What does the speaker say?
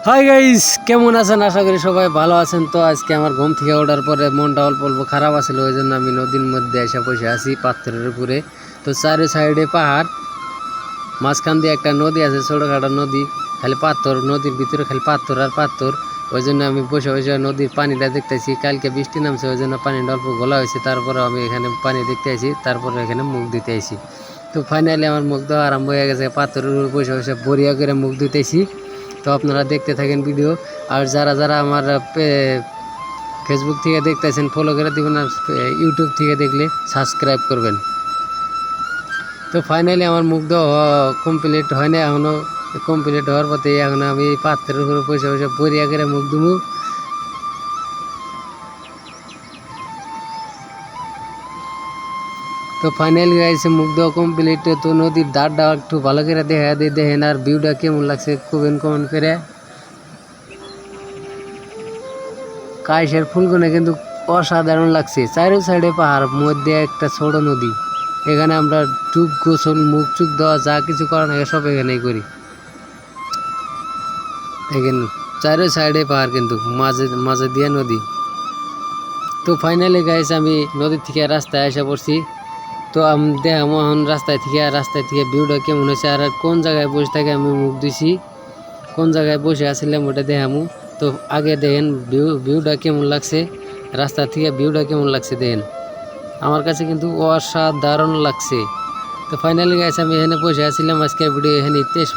Hi guys, কেমন আছেন? আশা করি সবাই ভালো আছেন। তো আজকে আমার ঘুম থেকে ওঠার পরে মনটা অল্প অল্প খারাপ আছিল, ওই জন্য আমি নদীর মধ্যে এসে বসে আছি পাথরের উপরে। তো চারি সাইডে পাহাড়, মাঝখান দিয়ে একটা নদী আছে, ছোটোখাটো নদী, খালি পাথর, নদীর ভিতরে খালি পাথর আর পাথর। ওই জন্য আমি বসে বসে নদীর পানিটা দেখতেছি। কালকে বৃষ্টি নামছে, ওই জন্য পানিটা অল্প ঘোলা হয়েছে, তারপরে আমি এখানে পানি দেখতে আসি, তারপরে এখানে মুখ দিতে আসি। তো ফাইনালি আমার মুখ দেওয়া আরম্ভ হয়ে গেছে, পাথরের উপর বসে বসে বরিয়া করে মুখ দিতেছি। তো আপনারা দেখতে থাকেন ভিডিও। আর যারা যারা আমার ফেসবুক থেকে দেখতেছেন ফলো করে দিবেন, আর ইউটিউব থেকে দেখলে সাবস্ক্রাইব করবেন। তো ফাইনালি আমার মুখ দেওয়া কমপ্লিট হয় না এখনও, কমপ্লিট হওয়ার পথে এখন আমি পাত্রের উপরে বসে বসে বরিয়া করে মুখ দুমু। তো ফাইনালি গাইছে মুখ দেওয়া কমপ্লিট। তো নদীর ধারটা একটু ভালো করে দেখা দিয়ে দেখেন, আর ভিউটা কেমন লাগছে কমেন্ট করে। কাইশের ফুলগুলো কিন্তু অসাধারণ লাগছে। চারো সাইডে পাহাড়, মধ্যে একটা ছোট নদী। এখানে আমরা চুপ গোসল, মুখ চুপ দেওয়া, যা কিছু করার আগে সব এখানেই করি। এখানে চারো সাইডে পাহাড়, কিন্তু মাঝে মাঝে দিয়ে নদী। তো ফাইনালি গাইছে আমি নদীর থেকে রাস্তায় এসে পড়ছি। তো আমি দেখামো এখন রাস্তায় থেকে ভিউটা কেমন হয়েছে, আর কোন জায়গায় বসে থাকে আমি মুখ দিছি, কোন জায়গায় বসে আসছিলাম ওটা দেখামু। তো আগে দেখেন ভিউটা কেমন লাগছে, রাস্তা থেকে ভিউটা কেমন লাগছে দেখেন। আমার কাছে কিন্তু অসাধারণ লাগছে। তো ফাইনালি গাইছে আমি এখানে বসে আসছিলাম। আজকের ভিডিও এখানে শেষ।